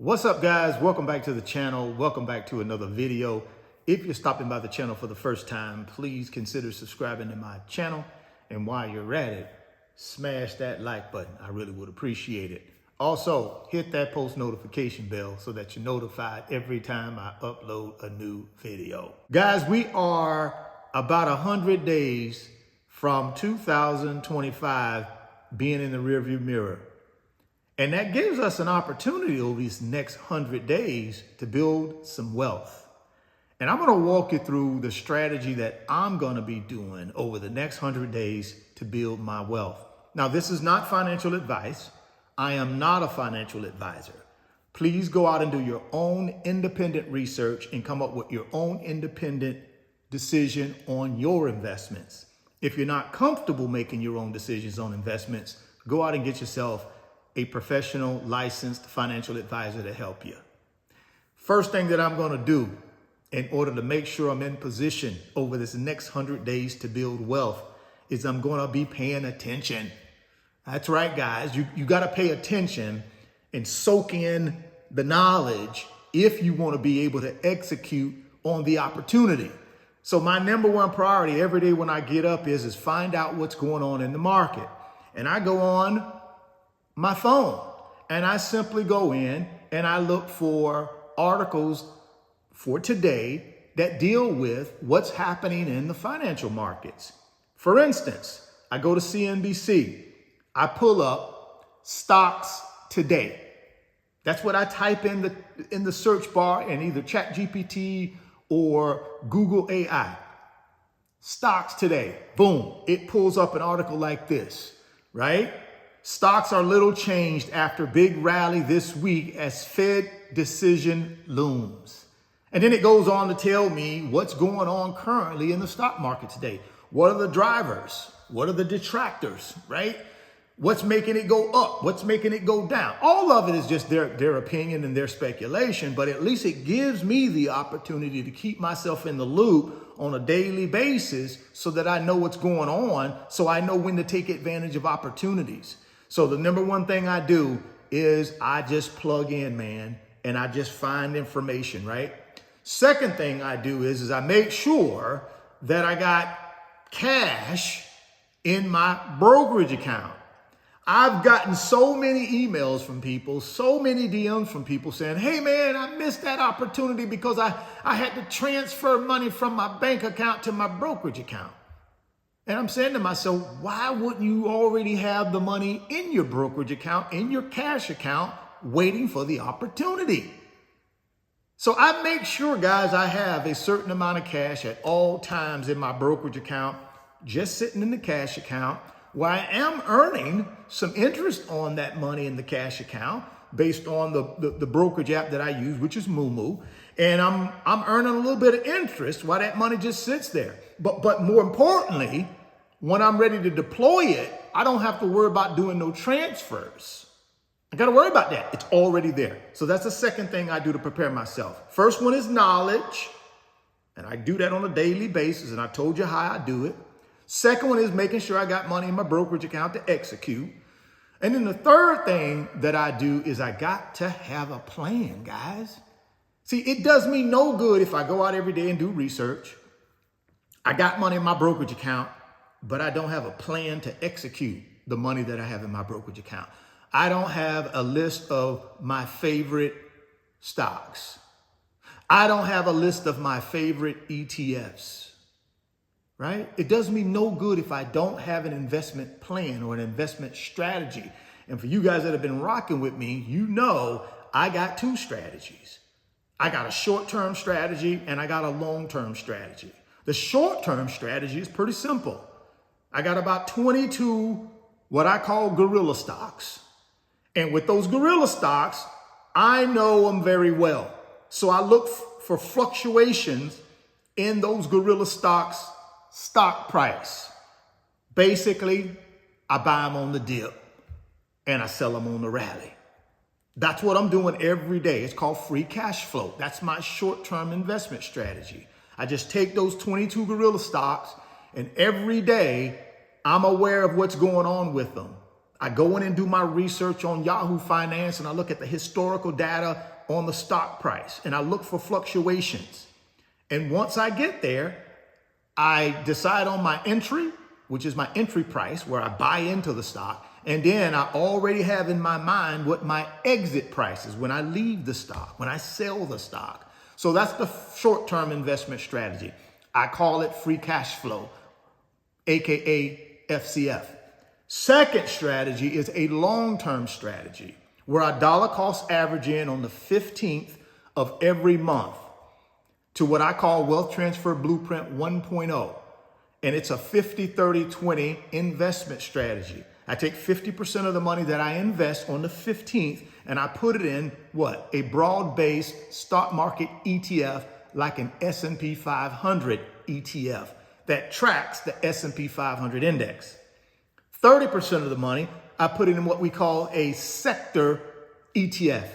What's up, guys? Welcome back to the channel. Welcome back to another video. If you're stopping by the channel for the first time, please consider subscribing to my channel. And while you're at it, smash that like button. I really would appreciate it. Also, hit that post notification bell so that you're notified every time I upload a new video. Guys, we are about 100 days from 2025 being in the rearview mirror. And that gives us an opportunity over these next 100 days to build some wealth. And I'm going to walk you through the strategy that I'm going to be doing over the next 100 days to build my wealth. Now, this is not financial advice. I am not a financial advisor. Please go out and do your own independent research and come up with your own independent decision on your investments. If you're not comfortable making your own decisions on investments, go out and get yourself a professional licensed financial advisor to help you. First thing that I'm going to do in order to make sure I'm in position over this next 100 days to build wealth is I'm going to be paying attention. That's right, guys. You got to pay attention and soak in the knowledge if you want to be able to execute on the opportunity. So my number one priority every day when I get up is find out what's going on in the market. And I go on my phone and I simply go in and I look for articles for today that deal with what's happening in the financial markets. For instance, I go to CNBC, I pull up stocks today. That's what I type in the search bar in either ChatGPT or Google AI. Stocks today, boom, it pulls up an article like this, right? Stocks are little changed after big rally this week as Fed decision looms. And then it goes on to tell me what's going on currently in the stock market today. What are the drivers? What are the detractors, right? What's making it go up? What's making it go down? All of it is just their opinion and their speculation, but at least it gives me the opportunity to keep myself in the loop on a daily basis so that I know what's going on, so I know when to take advantage of opportunities. So the number one thing I do is I just plug in, man, and I just find information, right? Second thing I do is I make sure that I got cash in my brokerage account. I've gotten so many emails from people, so many DMs from people saying, hey man, I missed that opportunity because I had to transfer money from my bank account to my brokerage account. And I'm saying to myself, why wouldn't you already have the money in your brokerage account, in your cash account, waiting for the opportunity? So I make sure, guys, I have a certain amount of cash at all times in my brokerage account, just sitting in the cash account, where I am earning some interest on that money in the cash account based on the brokerage app that I use, which is Moo. And I'm earning a little bit of interest while that money just sits there. But more importantly, when I'm ready to deploy it, I don't have to worry about doing no transfers. I got to worry about that. It's already there. So that's the second thing I do to prepare myself. First one is knowledge. And I do that on a daily basis. And I told you how I do it. Second one is making sure I got money in my brokerage account to execute. And then the third thing that I do is I got to have a plan, guys. See, it does me no good if I go out every day and do research. I got money in my brokerage account, but I don't have a plan to execute the money that I have in my brokerage account. I don't have a list of my favorite stocks. I don't have a list of my favorite ETFs, right? It does me no good if I don't have an investment plan or an investment strategy. And for you guys that have been rocking with me, you know I got two strategies. I got a short-term strategy and I got a long-term strategy. The short-term strategy is pretty simple. I got about 22 what I call gorilla stocks. And with those gorilla stocks, I know them very well. So I look for fluctuations in those gorilla stocks stock price. Basically, I buy them on the dip and I sell them on the rally. That's what I'm doing every day. It's called free cash flow. That's my short-term investment strategy. I just take those 22 gorilla stocks and every day I'm aware of what's going on with them. I go in and do my research on Yahoo Finance, and I look at the historical data on the stock price, and I look for fluctuations. And once I get there, I decide on my entry, which is my entry price, where I buy into the stock. And then I already have in my mind what my exit price is when I leave the stock, when I sell the stock. So that's the short-term investment strategy. I call it free cash flow, AKA FCF. Second strategy is a long-term strategy where I dollar cost average in on the 15th of every month to what I call Wealth Transfer Blueprint 1.0. And it's a 50-30-20 investment strategy. I take 50% of the money that I invest on the 15th and I put it in what? A broad-based stock market ETF like an S&P 500 ETF that tracks the S&P 500 index. 30% of the money I put in what we call a sector ETF.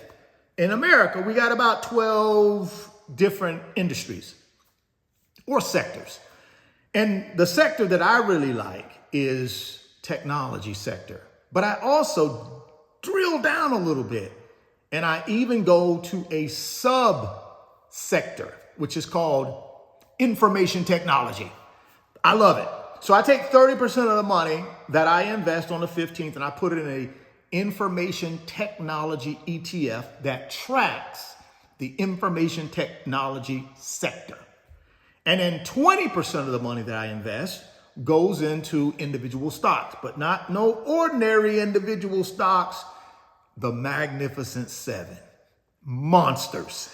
In America, we got about 12 different industries or sectors. And the sector that I really like is technology sector. But I also drill down a little bit and I even go to a sub-sector, which is called information technology. I love it. So I take 30% of the money that I invest on the 15th and I put it in a information technology ETF that tracks the information technology sector. And then 20% of the money that I invest goes into individual stocks, but not no ordinary individual stocks, the Magnificent Seven, monsters,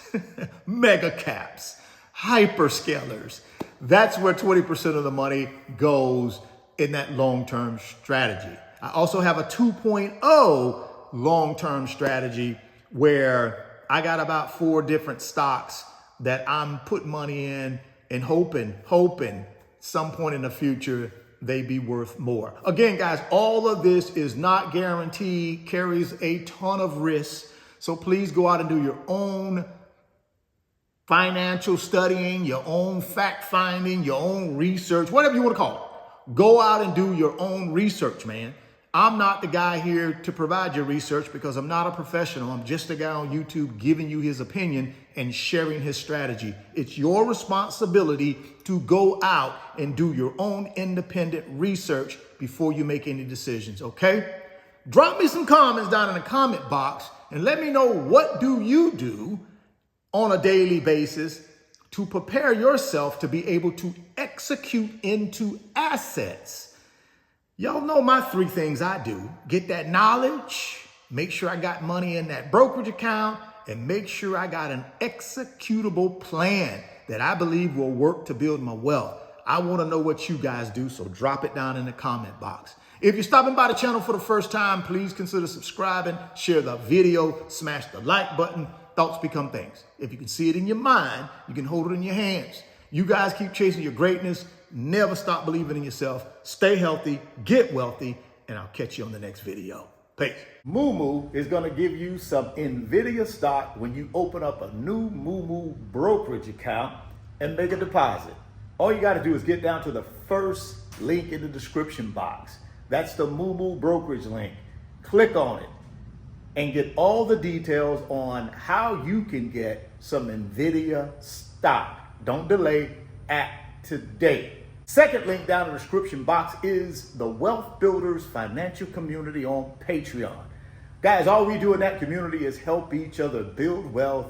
mega caps, hyperscalers. That's where 20% of the money goes in that long-term strategy. I also have a 2.0 long-term strategy where I got about 4 different stocks that I'm putting money in and hoping some point in the future they be worth more. Again, guys, all of this is not guaranteed, carries a ton of risks. So please go out and do your own financial studying, your own fact finding, your own research, whatever you want to call it. Go out and do your own research, man. I'm not the guy here to provide your research because I'm not a professional. I'm just a guy on YouTube giving you his opinion and sharing his strategy. It's your responsibility to go out and do your own independent research before you make any decisions, okay? Drop me some comments down in the comment box and let me know what do you do on a daily basis to prepare yourself to be able to execute into assets. Y'all know my 3 things I do. Get that knowledge, make sure I got money in that brokerage account, and make sure I got an executable plan that I believe will work to build my wealth. I want to know what you guys do, so drop it down in the comment box. If you're stopping by the channel for the first time, please consider subscribing, share the video, smash the like button. Thoughts become things. If you can see it in your mind, you can hold it in your hands. You guys keep chasing your greatness. Never stop believing in yourself. Stay healthy, get wealthy, and I'll catch you on the next video. Peace. Moo is going to give you some NVIDIA stock when you open up a new Moo brokerage account and make a deposit. All you got to do is get down to the first link in the description box. That's the Moo brokerage link. Click on it and get all the details on how you can get some NVIDIA stock. Don't delay, act today. Second link down in the description box is the Wealth Builders Financial Community on Patreon. Guys, all we do in that community is help each other build wealth,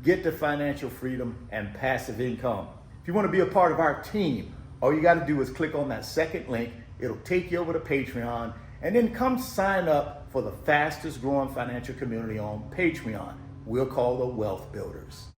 get to financial freedom and passive income. If you want to be a part of our team, all you got to do is click on that second link. It'll take you over to Patreon and then come sign up for the fastest growing financial community on Patreon. We'll call the Wealth Builders.